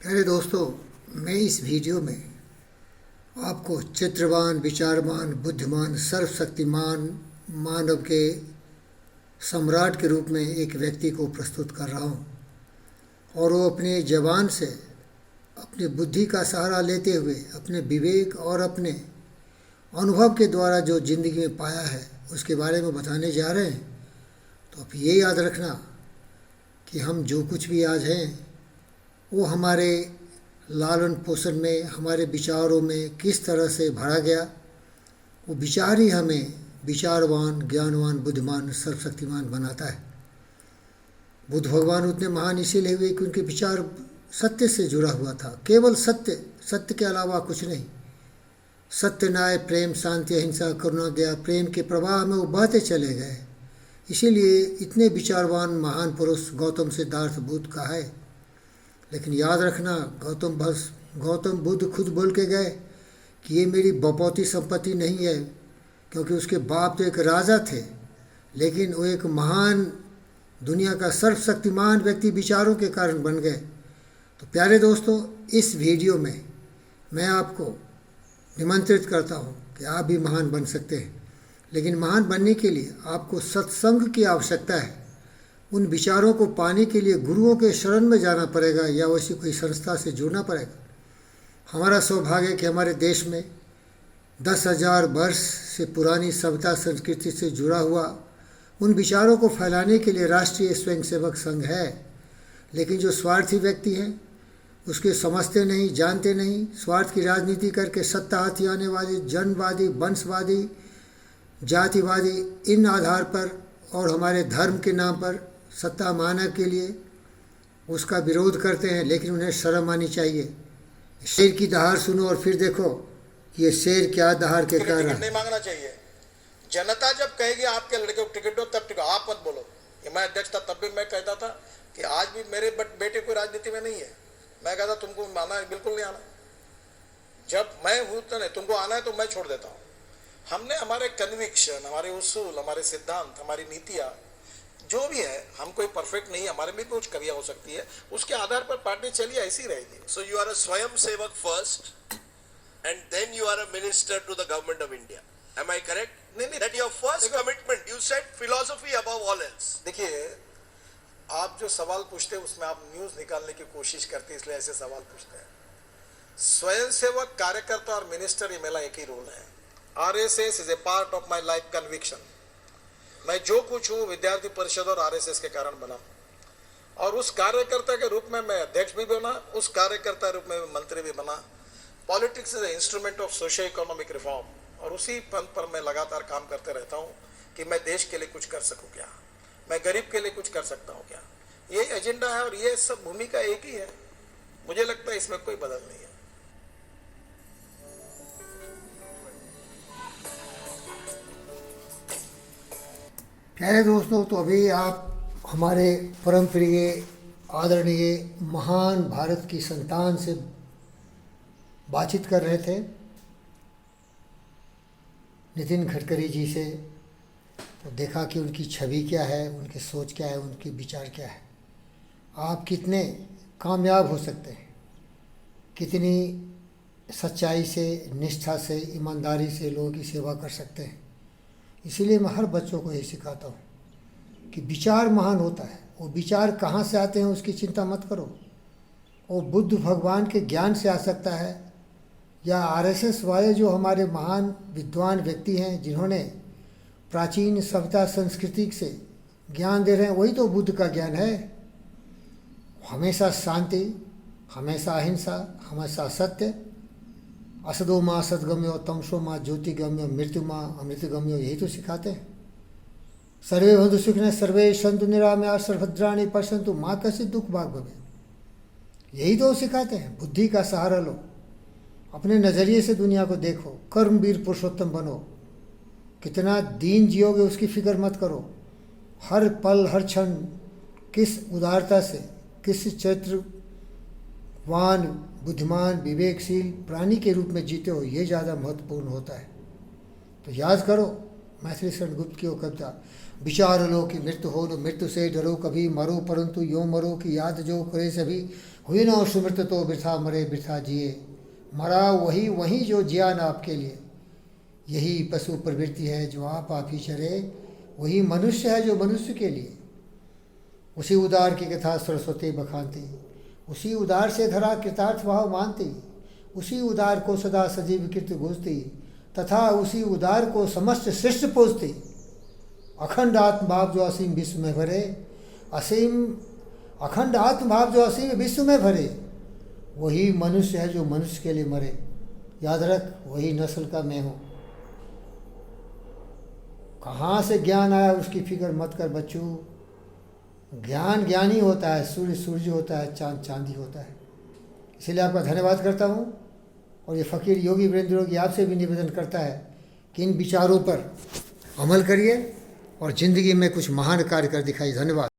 प्यारे दोस्तों, मैं इस वीडियो में आपको चित्रवान, विचारवान, बुद्धिमान, सर्वशक्तिमान मानव के सम्राट के रूप में एक व्यक्ति को प्रस्तुत कर रहा हूँ। और वो अपने जवान से, अपनी बुद्धि का सहारा लेते हुए, अपने विवेक और अपने अनुभव के द्वारा जो ज़िंदगी में पाया है उसके बारे में बताने जा रहे हैं। तो अब ये याद रखना कि हम जो कुछ भी आज हैं वो हमारे लालन पोषण में, हमारे विचारों में किस तरह से भरा गया। वो विचार ही हमें विचारवान, ज्ञानवान, बुद्धिमान, सर्वशक्तिमान बनाता है। बुद्ध भगवान उतने महान इसीलिए हुए कि उनके विचार सत्य से जुड़ा हुआ था। केवल सत्य, सत्य के अलावा कुछ नहीं। सत्य, न्याय, प्रेम, शांति, अहिंसा, करुणा, दया, प्रेम के प्रवाह में वो बहते चले गए। इसीलिए इतने विचारवान महान पुरुष गौतम सिद्धार्थ बुद्ध का है। लेकिन याद रखना, गौतम बुद्ध खुद बोल के गए कि ये मेरी बपौती संपत्ति नहीं है, क्योंकि उसके बाप तो एक राजा थे, लेकिन वो एक महान, दुनिया का सर्वशक्तिमान व्यक्ति विचारों के कारण बन गए। तो प्यारे दोस्तों, इस वीडियो में मैं आपको निमंत्रित करता हूँ कि आप भी महान बन सकते हैं। लेकिन महान बनने के लिए आपको सत्संग की आवश्यकता है। उन विचारों को पाने के लिए गुरुओं के शरण में जाना पड़ेगा या वैसी कोई संस्था से जुड़ना पड़ेगा। हमारा सौभाग्य है कि हमारे देश में 10,000 वर्ष से पुरानी सभ्यता संस्कृति से जुड़ा हुआ उन विचारों को फैलाने के लिए राष्ट्रीय स्वयंसेवक संघ है। लेकिन जो स्वार्थी व्यक्ति हैं उसके समझते नहीं, जानते नहीं, स्वार्थ की राजनीति करके सत्ता हाथी आने वाले जनवादी, वंशवादी, जातिवादी, इन आधार पर और हमारे धर्म के नाम पर सत्ता मानव के लिए उसका विरोध करते हैं। लेकिन उन्हें शर्म आनी चाहिए। शेर की दहाड़ सुनो और फिर देखो ये शेर क्या दहाड़ के कारण। नहीं मांगना चाहिए। जनता जब कहेगी आपके लड़के को टिकट दो तब टिकट, आप मत बोलो। कि मैं अध्यक्ष था तब भी मैं कहता था कि आज भी मेरे बेटे कोई राजनीति में नहीं है। मैं कहता तुमको आना है, बिल्कुल नहीं आना। जब मैं हूं तो नहीं, तुमको आना है तो मैं छोड़ देता हूं। हमने हमारे कन्विक्शन, हमारे उसूल, हमारे सिद्धांत, हमारी नीतियां जो भी है, हम कोई परफेक्ट नहीं, हमारे में कुछ कमियां हो सकती है, उसके आधार पर पार्टी चलिए ऐसी रहेगी। So you are a स्वयं सेवक first and then you are a minister to the government of India. Am I correct? नहीं, That your first commitment, you said philosophy above all else. देखिए, आप जो सवाल पूछते हैं उसमें आप न्यूज निकालने की कोशिश करते हैं, इसलिए ऐसे सवाल पूछते हैं। स्वयंसेवक, कार्यकर्ता और मिनिस्टर, ये मेरा एक ही रोल है। RSS is a part of my life conviction. मैं जो कुछ हूँ विद्यार्थी परिषद और आरएसएस के कारण बना, और उस कार्यकर्ता के रूप में मैं अध्यक्ष भी बना, उस कार्यकर्ता रूप में मंत्री भी बना। Politics is a instrument of socio economic reform, और उसी पंथ पर मैं लगातार काम करते रहता हूँ कि मैं देश के लिए कुछ कर सकूँ क्या, मैं गरीब के लिए कुछ कर सकता हूँ क्या। ये एजेंडा है और ये सब भूमिका एक ही है। मुझे लगता है इसमें कोई बदल नहीं है। प्यारे दोस्तों, तो अभी आप हमारे परम प्रिय, आदरणीय, महान भारत की संतान से बातचीत कर रहे थे, नितिन गडकरी जी से। तो देखा कि उनकी छवि क्या है, उनकी सोच क्या है, उनके विचार क्या है। आप कितने कामयाब हो सकते हैं, कितनी सच्चाई से, निष्ठा से, ईमानदारी से लोगों की सेवा कर सकते हैं। इसीलिए मैं हर बच्चों को यही सिखाता हूँ कि विचार महान होता है। वो विचार कहाँ से आते हैं उसकी चिंता मत करो। वो बुद्ध भगवान के ज्ञान से आ सकता है, या आरएसएस वाले जो हमारे महान विद्वान व्यक्ति हैं जिन्होंने प्राचीन सभ्यता संस्कृति से ज्ञान दे रहे हैं, वही तो बुद्ध का ज्ञान है। हमेशा शांति, हमेशा अहिंसा, हमेशा सत्य, असदो माँ सदगम्यो, तमसो माँ ज्योतिगम्यो, मृत्यु माँ अमृतगम्यो, यही तो सिखाते हैं। सर्वे बंधु सुखिनः सर्वे सन्तु निरामया सर्वभद्राणि पश्यन्तु माँ कश्चित् दुःख भाग् भवेत्। यही तो सिखाते हैं। बुद्धि का सहारा लो, अपने नज़रिए से दुनिया को देखो, कर्मवीर पुरुषोत्तम बनो। कितना दीन जियोगे उसकी फिक्र मत करो। हर पल, हर क्षण किस उदारता से, किस चरित्रवान, बुद्धिमान, विवेकशील प्राणी के रूप में जीते हो, ये ज़्यादा महत्वपूर्ण होता है। तो याद करो मैथिली शरण गुप्त की वो कविता, विचार लो कि मृत्यु हो न मृत्यु से डरो, कभी मरो परंतु यो मरो कि याद जो करे सभी, हुई न सुमृत तो वृथा मरे वृथा जिए, मरा वही वही जो जिया न आपके लिए। यही पशु प्रवृत्ति है जो आप ही चरे, वही मनुष्य है जो मनुष्य के लिए। उसी उदार की कथा सरस्वती बखानती, उसी उदार से धरा कृतार्थ भाव मानती, उसी उदार को सदा सजीव कृत गूंजती, तथा उसी उदार को समस्त श्रेष्ठ पोजती। अखंड आत्मभाव जो असीम विश्व में भरे, अखंड आत्मभाव जो असीम विश्व में भरे, वही मनुष्य है जो मनुष्य के लिए मरे। याद रख, वही नस्ल का मैं हूँ। कहाँ से ज्ञान आया उसकी फिक्र मत कर बच्चू। ज्ञान ज्ञानी होता है, सूर्य सूर्य होता है, चांद चांदी होता है। इसलिए आपका धन्यवाद करता हूँ। और ये फ़कीर योगी वीरेंद्र योगी आपसे भी निवेदन करता है कि इन विचारों पर अमल करिए और ज़िंदगी में कुछ महान कार्य कर दिखाइए। धन्यवाद।